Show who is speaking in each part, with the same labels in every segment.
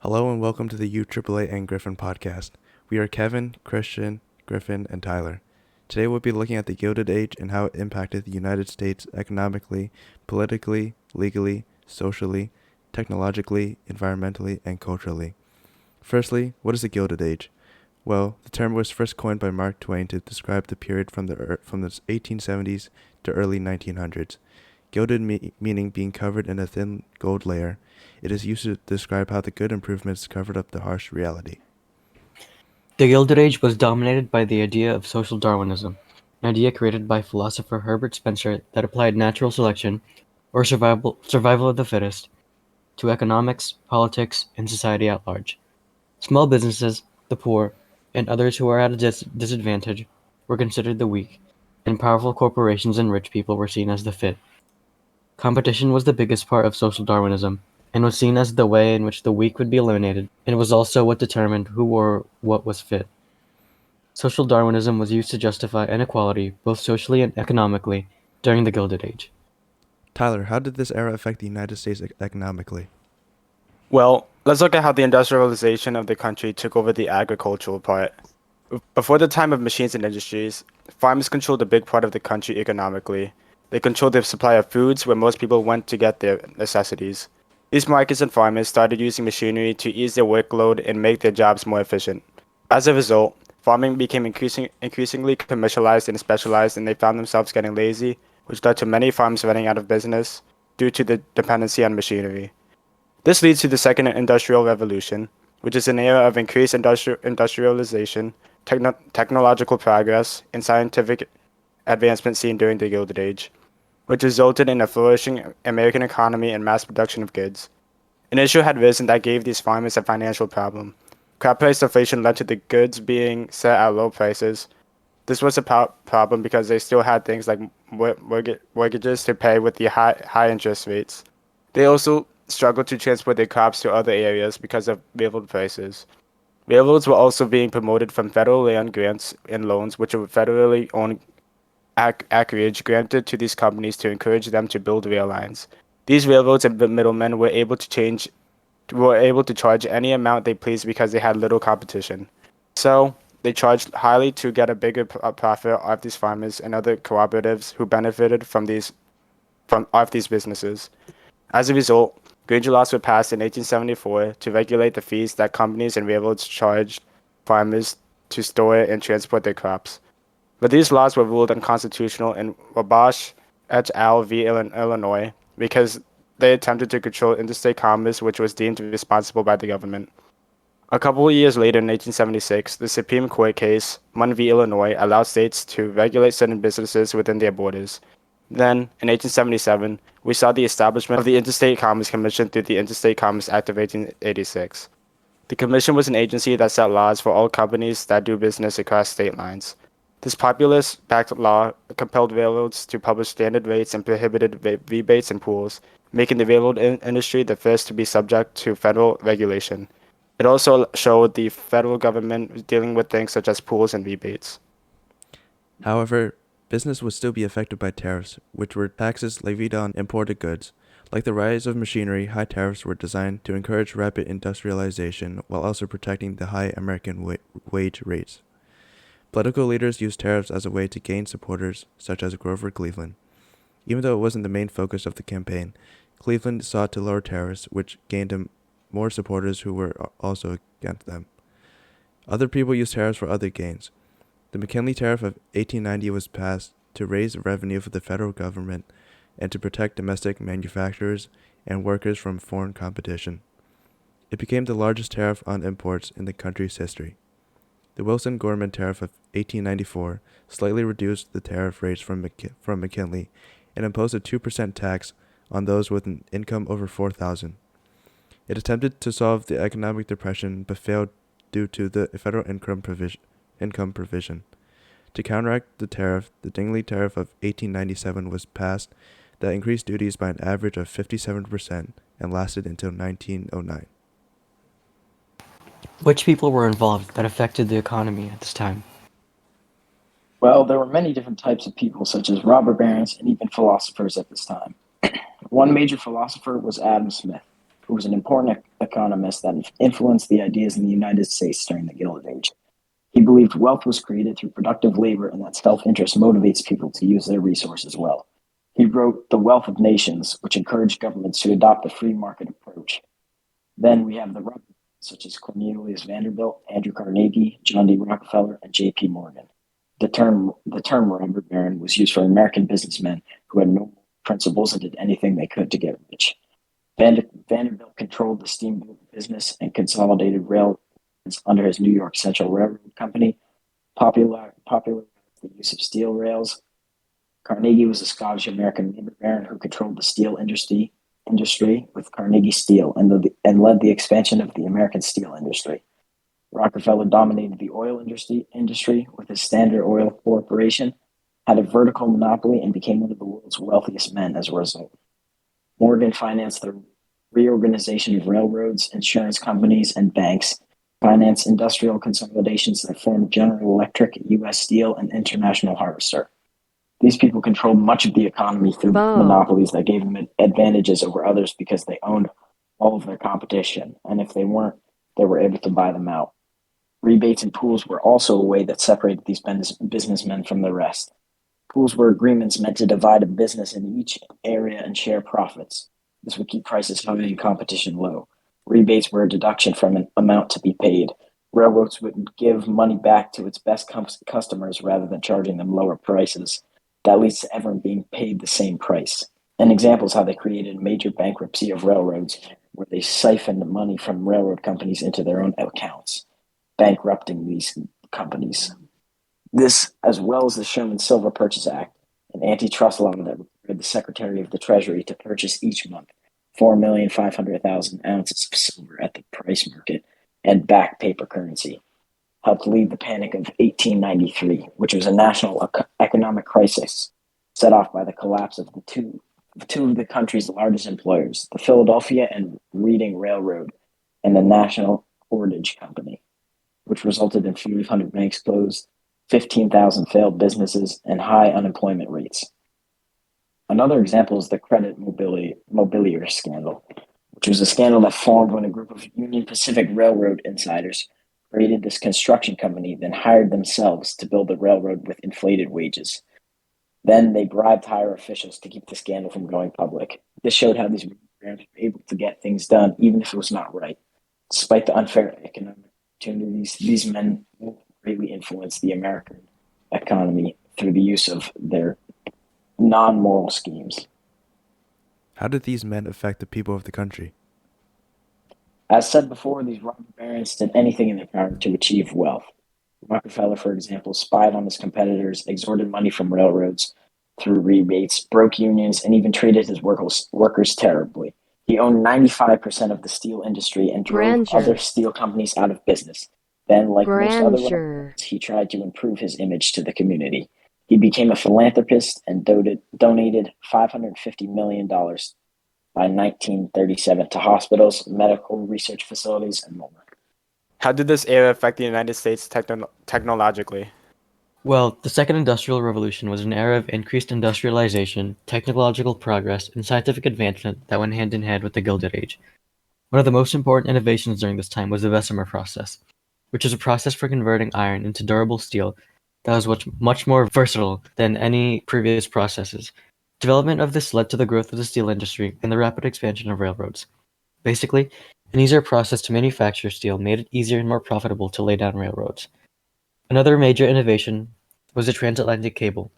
Speaker 1: Hello and welcome to the UAAA and Griffin podcast. We are Kevin, Christian, Griffin, and Tyler. Today we'll be looking at the Gilded Age and how it impacted the United States economically, politically, legally, socially, technologically, environmentally, and culturally. Firstly, what is the Gilded Age? Well, the term was first coined by Mark Twain to describe the period from the 1870s to early 1900s. Gilded meaning being covered in a thin gold layer. It is used to describe how the good improvements covered up the harsh reality.
Speaker 2: The Gilded Age was dominated by the idea of social Darwinism, an idea created by philosopher Herbert Spencer that applied natural selection, or survival of the fittest, to economics, politics, and society at large. Small businesses, the poor, and others who are at a disadvantage were considered the weak, and powerful corporations and rich people were seen as the fit. Competition was the biggest part of social Darwinism, and was seen as the way in which the weak would be eliminated, and was also what determined who or what was fit. Social Darwinism was used to justify inequality, both socially and economically, during the Gilded Age.
Speaker 1: Tyler, how did this era affect the United States economically?
Speaker 3: Well, let's look at how the industrialization of the country took over the agricultural part. Before the time of machines and industries, farmers controlled a big part of the country economically. They controlled the supply of foods where most people went to get their necessities. These markets and farmers started using machinery to ease their workload and make their jobs more efficient. As a result, farming became increasingly commercialized and specialized, and they found themselves getting lazy, which led to many farms running out of business due to the dependency on machinery. This leads to the Second Industrial Revolution, which is an era of increased industrialization, technological progress, and scientific advancement seen during the Gilded Age, which resulted in a flourishing American economy and mass production of goods. An issue had risen that gave these farmers a financial problem. Crop price inflation led to the goods being set at low prices. This was a problem because they still had things like mortgages to pay with the high interest rates. They also struggled to transport their crops to other areas because of railroad prices. Railroads were also being promoted from federal land grants and loans, which were federally owned acreage granted to these companies to encourage them to build rail lines. These railroads and middlemen were able to charge any amount they pleased because they had little competition. So they charged highly to get a bigger profit off these farmers and other cooperatives who benefited from these businesses. As a result, Granger laws were passed in 1874 to regulate the fees that companies and railroads charged farmers to store and transport their crops. But these laws were ruled unconstitutional in Wabash et al. V. Illinois because they attempted to control interstate commerce, which was deemed responsible by the government. A couple of years later, in 1876, the Supreme Court case, Munn v. Illinois, allowed states to regulate certain businesses within their borders. Then, in 1877, we saw the establishment of the Interstate Commerce Commission through the Interstate Commerce Act of 1886. The commission was an agency that set laws for all companies that do business across state lines. This populist-backed law compelled railroads to publish standard rates and prohibited rebates and pools, making the railroad industry the first to be subject to federal regulation. It also showed the federal government dealing with things such as pools and rebates.
Speaker 1: However, business would still be affected by tariffs, which were taxes levied on imported goods. Like the rise of machinery, high tariffs were designed to encourage rapid industrialization while also protecting the high American wage rates. Political leaders used tariffs as a way to gain supporters, such as Grover Cleveland. Even though it wasn't the main focus of the campaign, Cleveland sought to lower tariffs, which gained him more supporters who were also against them. Other people used tariffs for other gains. The McKinley Tariff of 1890 was passed to raise revenue for the federal government and to protect domestic manufacturers and workers from foreign competition. It became the largest tariff on imports in the country's history. The Wilson-Gorman Tariff of 1894 slightly reduced the tariff rates from McKinley and imposed a 2% tax on those with an income over $4,000. It attempted to solve the economic depression but failed due to the federal income provision. To counteract the tariff, the Dingley Tariff of 1897 was passed that increased duties by an average of 57% and lasted until 1909.
Speaker 2: Which people were involved that affected the economy at this time?
Speaker 4: Well, there were many different types of people, such as robber barons and even philosophers at this time. One major philosopher was Adam Smith, who was an important economist that influenced the ideas in the United States during the Gilded Age. He believed wealth was created through productive labor and that self-interest motivates people to use their resources well. He wrote The Wealth of Nations, which encouraged governments to adopt a free market approach. Then we have the Rockefellers, such as Cornelius Vanderbilt, Andrew Carnegie, John D. Rockefeller, and J.P. Morgan. The term robber baron was used for American businessmen who had no principles and did anything they could to get rich. Vanderbilt controlled the steamboat business and consolidated railroads under his New York Central Railroad Company, popularized the use of steel rails. Carnegie was a Scottish American labor baron who controlled the steel industry with Carnegie Steel and led the expansion of the American steel industry. Rockefeller dominated the oil industry with his Standard Oil Corporation, had a vertical monopoly, and became one of the world's wealthiest men as a result. Morgan financed the reorganization of railroads, insurance companies, and banks, financed industrial consolidations that formed General Electric, U.S. Steel, and International Harvester. These people controlled much of the economy through monopolies that gave them advantages over others because they owned all of their competition, and if they weren't, they were able to buy them out. Rebates and pools were also a way that separated these businessmen from the rest. Pools were agreements meant to divide a business in each area and share profits. This would keep prices high and competition low. Rebates were a deduction from an amount to be paid. Railroads would give money back to its best customers rather than charging them lower prices. That leads to everyone being paid the same price. An example is how they created major bankruptcy of railroads, where they siphoned money from railroad companies into their own accounts, bankrupting these companies. This, as well as the Sherman-Silver Purchase Act, an antitrust law that required the Secretary of the Treasury to purchase each month 4,500,000 ounces of silver at the price market and back paper currency, helped lead the Panic of 1893, which was a national economic crisis set off by the collapse of two of the country's largest employers, the Philadelphia and Reading Railroad and the National Portage Company, which resulted in 500 banks closed, 15,000 failed businesses, and high unemployment rates. Another example is the credit mobilier scandal, which was a scandal that formed when a group of Union Pacific Railroad insiders created this construction company, then hired themselves to build the railroad with inflated wages. Then they bribed higher officials to keep the scandal from going public. This showed how these programs were able to get things done, even if it was not right. Despite the unfair economic opportunities, these men greatly influenced the American economy through the use of their non-moral schemes.
Speaker 1: How did these men affect the people of the country?
Speaker 4: As said before, these robber barons did anything in their power to achieve wealth. Rockefeller, for example, spied on his competitors, extorted money from railroads through rebates, broke unions, and even treated his workers terribly. He owned 95% of the steel industry and drove other steel companies out of business. Then, like most other robbers, he tried to improve his image to the community. He became a philanthropist and donated $550 million by 1937 to hospitals, medical research facilities, and more.
Speaker 3: How did this era affect the United States technologically?
Speaker 2: Well, the Second Industrial Revolution was an era of increased industrialization, technological progress, and scientific advancement that went hand in hand with the Gilded Age. One of the most important innovations during this time was the Bessemer process, which is a process for converting iron into durable steel that was much more versatile than any previous processes. Development of this led to the growth of the steel industry and the rapid expansion of railroads. Basically, an easier process to manufacture steel made it easier and more profitable to lay down railroads. Another major innovation was the transatlantic cable,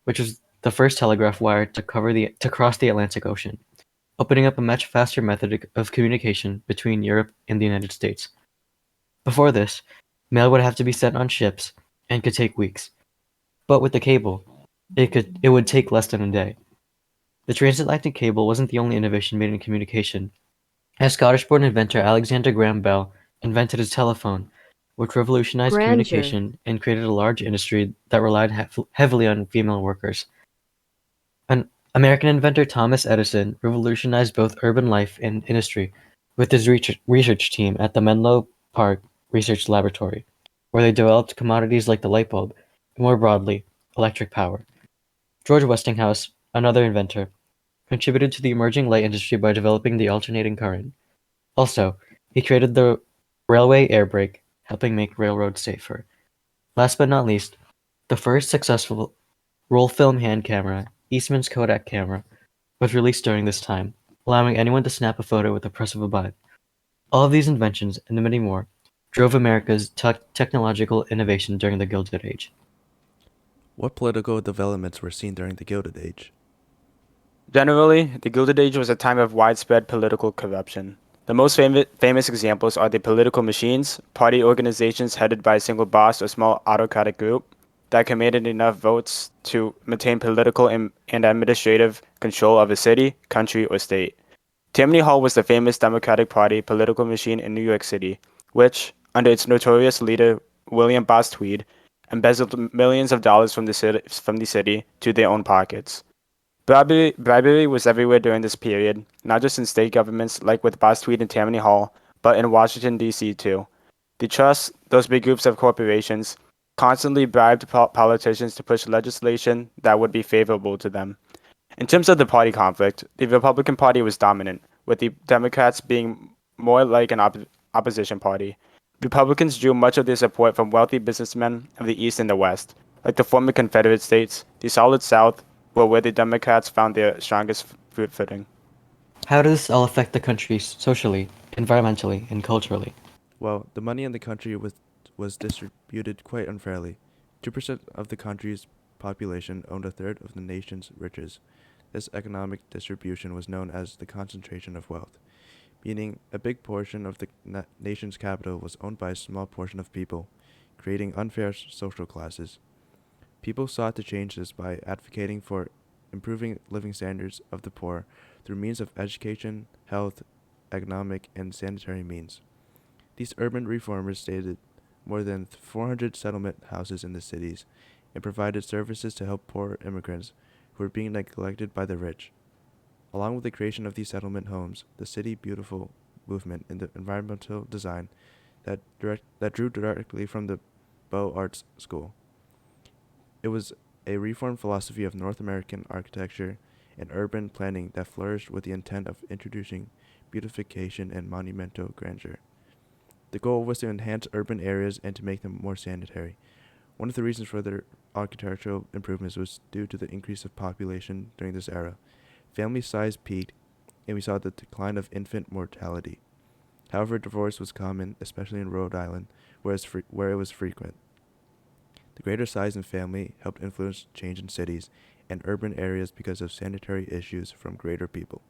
Speaker 2: which was the first telegraph wire to cross the Atlantic Ocean, opening up a much faster method of communication between Europe and the United States. Before this, mail would have to be sent on ships and could take weeks. But with the cable, it would take less than a day. The transatlantic cable wasn't the only innovation made in communication. A Scottish-born inventor, Alexander Graham Bell, invented his telephone, which revolutionized communication and created a large industry that relied heavily on female workers. An American inventor, Thomas Edison, revolutionized both urban life and industry with his research team at the Menlo Park Research Laboratory, where they developed commodities like the light bulb, and more broadly, electric power. George Westinghouse, another inventor, contributed to the emerging light industry by developing the alternating current. Also, He created the railway air brake, helping make railroads safer. Last but not least, the first successful roll film hand camera, Eastman's Kodak camera, was released during this time, allowing anyone to snap a photo with the press of a button. All of these inventions, and many more, drove America's technological innovation during the Gilded Age.
Speaker 1: What political developments were seen during the Gilded Age?
Speaker 3: Generally, the Gilded Age was a time of widespread political corruption. The most famous examples are the political machines, party organizations headed by a single boss or small autocratic group that commanded enough votes to maintain political and administrative control of a city, country, or state. Tammany Hall was the famous Democratic Party political machine in New York City, which, under its notorious leader William Boss Tweed, embezzled millions of dollars from the city to their own pockets. Bribery was everywhere during this period, not just in state governments like with Boss Tweed and Tammany Hall, but in Washington, D.C. too. The trusts, those big groups of corporations, constantly bribed politicians to push legislation that would be favorable to them. In terms of the party conflict, the Republican Party was dominant, with the Democrats being more like an opposition party. Republicans drew much of their support from wealthy businessmen of the East and the West, like the former Confederate states, the Solid South, were where the Democrats found their strongest footing.
Speaker 2: How does this all affect the country socially, environmentally, and culturally?
Speaker 1: Well, the money in the country was distributed quite unfairly. 2% of the country's population owned a third of the nation's riches. This economic distribution was known as the concentration of wealth, meaning a big portion of the nation's capital was owned by a small portion of people, creating unfair social classes. People sought to change this by advocating for improving living standards of the poor through means of education, health, economic, and sanitary means. These urban reformers stated more than 400 settlement houses in the cities and provided services to help poor immigrants who were being neglected by the rich. Along with the creation of these settlement homes, the City Beautiful movement in the environmental design that drew directly from the Beaux Arts School. It was a reformed philosophy of North American architecture and urban planning that flourished with the intent of introducing beautification and monumental grandeur. The goal was to enhance urban areas and to make them more sanitary. One of the reasons for their architectural improvements was due to the increase of population during this era. Family size peaked, and we saw the decline of infant mortality. However, divorce was common, especially in Rhode Island, where it was frequent. The greater size in family helped influence change in cities and urban areas because of sanitary issues from greater people.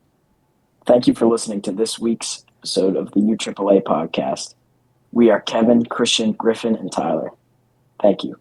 Speaker 4: Thank you for listening to this week's episode of the UAAA podcast. We are Kevin, Christian, Griffin, and Tyler. Thank you.